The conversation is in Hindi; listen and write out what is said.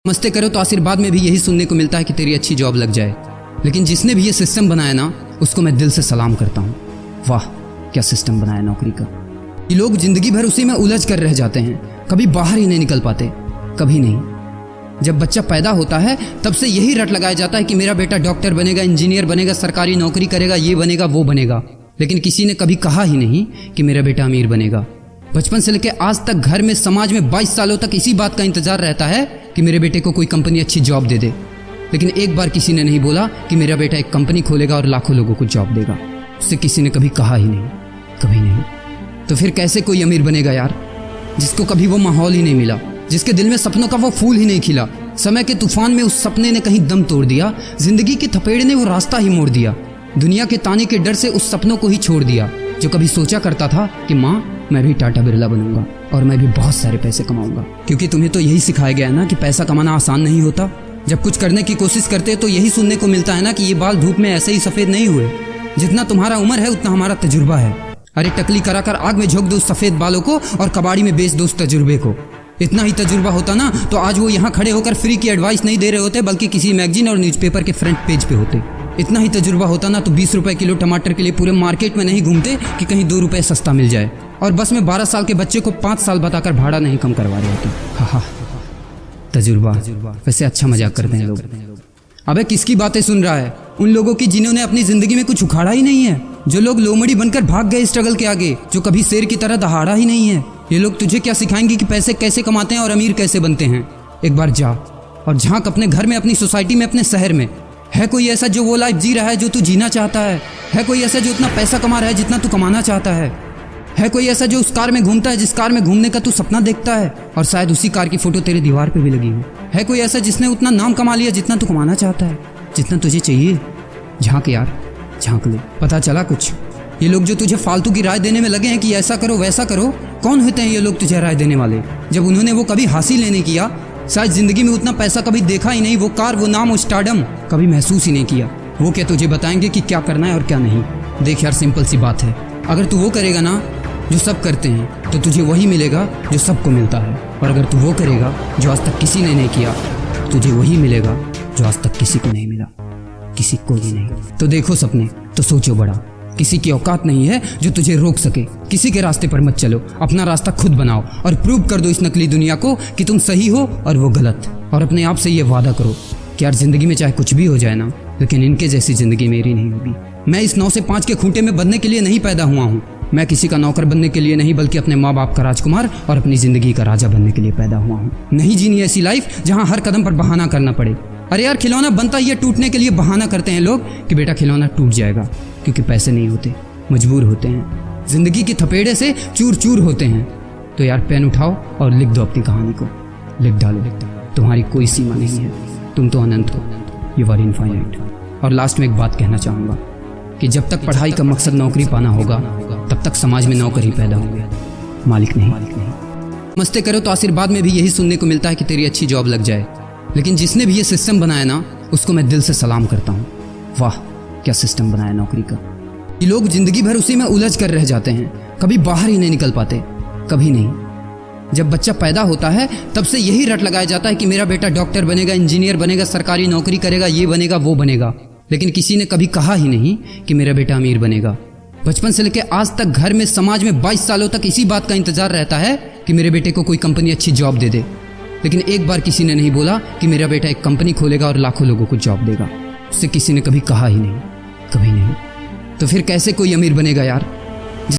नमस्ते करो तो आशीर्वाद में भी यही सुनने को मिलता है कि तेरी अच्छी जॉब लग जाए। लेकिन जिसने भी ये सिस्टम बनाया ना, उसको मैं दिल से सलाम करता हूँ। वाह क्या सिस्टम बनाया नौकरी का। ये लोग जिंदगी भर उसी में उलझ कर रह जाते हैं, कभी बाहर ही नहीं निकल पाते, कभी नहीं। जब बच्चा पैदा होता है तब से यही रट लगाया जाता है कि मेरा बेटा डॉक्टर बनेगा, इंजीनियर बनेगा, सरकारी नौकरी करेगा, ये बनेगा वो बनेगा। लेकिन किसी ने कभी कहा ही नहीं कि मेरा बेटा अमीर बनेगा। बचपन से लेकर आज तक घर में, समाज में 22 सालों तक इसी बात का इंतजार रहता है कि मेरे बेटे को कोई कंपनी अच्छी जॉब दे दे। लेकिन एक बार किसी ने नहीं बोला कि मेरा बेटा एक कंपनी खोलेगा और लाखों लोगों को जॉब देगा। उससे किसी ने कभी कहा ही नहीं, कभी नहीं। तो फिर कैसे कोई अमीर बनेगा यार, जिसको कभी वो माहौल ही नहीं मिला, जिसके दिल में सपनों का वो फूल ही नहीं खिला। समय के तूफान में उस सपने ने कहीं दम तोड़ दिया, जिंदगी के थपेड़े ने वो रास्ता ही मोड़ दिया। दुनिया के ताने के डर से उस सपनों को ही छोड़ दिया। जो कभी सोचा करता था कि माँ मैं भी टाटा बिरला बनूंगा और मैं भी बहुत सारे पैसे कमाऊंगा। क्योंकि तुम्हें तो यही सिखाया गया है ना कि पैसा कमाना आसान नहीं होता। जब कुछ करने की कोशिश करते तो यही सुनने को मिलता है ना कि ये बाल धूप में ऐसे ही सफेद नहीं हुए। जितना तुम्हारा उम्र है उतना हमारा तजुर्बा है। अरे टकली कराकर आग में झोंक दो उस सफेद बालों को और कबाड़ी में बेच दो उस तजुर्बे को। इतना ही तजुर्बा होता ना तो आज वो यहाँ खड़े होकर फ्री की एडवाइस नहीं दे रहे होते, बल्कि किसी मैगजीन और न्यूज़पेपर के फ्रंट पेज पे होते। इतना ही तजुर्बा होता ना तो 20 रुपए किलो टमाटर के लिए पूरे मार्केट में नहीं घूमते कि कहीं 2 रुपए सस्ता मिल जाए। और बस में 12 साल के बच्चे को 5 साल बताकर भाड़ा नहीं कम करवा रहे होते। हा तजुर्बा। वैसे अच्छा मजाक करते हैं लोग। अबे किसकी बातें सुन रहा है? उन लोगों की जिन्होंने अपनी जिंदगी में कुछ उखाड़ा ही नहीं है, जो लोग लोमड़ी बनकर भाग गए स्ट्रगल के आगे, जो कभी शेर की तरह दहाड़ा ही नहीं है। ये लोग तुझे क्या सिखाएंगे कि पैसे कैसे कमाते हैं और अमीर कैसे बनते हैं। एक बार जा और झांक अपने घर में, अपनी सोसाइटी में, अपने शहर में। है कोई ऐसा जो वो लाइफ जी रहा है जो तू जीना चाहता है? है कोई ऐसा जो उतना पैसा कमा रहा है जितना तू कमाना चाहता है? है कोई ऐसा जो उस कार में घूमता है जिस कार में घूमने का तू सपना देखता है और शायद उसी कार की फोटो तेरे दीवार पे भी लगी हो? है कोई ऐसा जिसने उतना नाम कमा लिया जितना तू कमाना चाहता है, जितना तुझे चाहिए? झांक यार, झांक ले, पता चला कुछ। ये लोग जो तुझे फालतू की राय देने में लगे हैं कि ऐसा करो वैसा करो, कौन होते हैं ये लोग तुझे राय देने वाले? जब उन्होंने वो कभी हासिल ही नहीं किया, शायद जिंदगी में उतना पैसा कभी देखा ही नहीं, वो कार, वो नाम, वो स्टारडम कभी महसूस ही नहीं किया, वो क्या तुझे बताएंगे कि क्या करना है और क्या नहीं? देख यार, सिंपल सी बात है, अगर तू वो करेगा ना जो सब करते हैं तो तुझे वही मिलेगा जो सबको मिलता है। और अगर तू वो करेगा जो आज तक किसी ने नहीं किया, तुझे वही मिलेगा जो आज तक किसी को नहीं मिला, किसी को भी नहीं। तो देखो सपने तो सोचो बड़ा। किसी की औकात नहीं है जो तुझे रोक सके। किसी के रास्ते पर मत चलो, अपना रास्ता खुद बनाओ और प्रूव कर दो इस नकली दुनिया को कि तुम सही हो और वो गलत। और अपने आप से ये वादा करो कि यार जिंदगी में चाहे कुछ भी हो जाए ना, लेकिन इनके जैसी जिंदगी मेरी नहीं होगी। मैं इस 9 से 5 के खूंटे में बंधने के लिए नहीं पैदा हुआ हूँ। मैं किसी का नौकर बनने के लिए नहीं, बल्कि अपने माँ बाप का राजकुमार और अपनी जिंदगी का राजा बनने के लिए पैदा हुआ हूँ। नहीं जीनी ऐसी लाइफ जहाँ हर कदम पर बहाना करना पड़े। अरे यार, खिलौना बनता ही है टूटने के लिए। बहाना करते हैं लोग कि बेटा खिलौना टूट जाएगा, क्योंकि पैसे नहीं होते, मजबूर होते हैं, जिंदगी की थपेड़े से चूर चूर होते हैं। तो यार पेन उठाओ और लिख दो अपनी कहानी को, लिख डालो। तुम्हारी कोई सीमा नहीं है, तुम तो अनंत हो, यू आर इनफाइनाइट। और लास्ट में एक बात कहना चाहूँगा कि जब तक पढ़ाई का मकसद नौकरी पाना होगा, तब तक समाज में नौकर ही पैदा होंगे, मालिक नहीं। नमस्ते करो तो आशीर्वाद में भी यही सुनने को मिलता है कि तेरी अच्छी जॉब लग जाए। लेकिन जिसने भी ये सिस्टम बनाया ना, उसको मैं दिल से सलाम करता हूँ। वाह क्या सिस्टम बनाया नौकरी का। ये लोग जिंदगी भर उसी में उलझ कर रह जाते हैं, कभी बाहर ही नहीं निकल पाते, कभी नहीं। जब बच्चा पैदा होता है तब से यही रट लगाया जाता है कि मेरा बेटा डॉक्टर बनेगा, इंजीनियर बनेगा, सरकारी नौकरी करेगा, ये बनेगा वो बनेगा। लेकिन किसी ने कभी कहा ही नहीं कि मेरा बेटा अमीर बनेगा। बचपन से लेकर आज तक घर में, समाज में 22 सालों तक इसी बात का इंतजार रहता है कि मेरे बेटे को कोई कंपनी अच्छी जॉब दे दे। लेकिन एक बार किसी ने नहीं बोला कि मेरा बेटा एक कंपनी खोलेगा और लाखों लोगों को जॉब देगा। उससे किसी ने कभी कहा ही नहीं, कभी नहीं। तो फिर कैसे कोई अमीर बनेगा यार,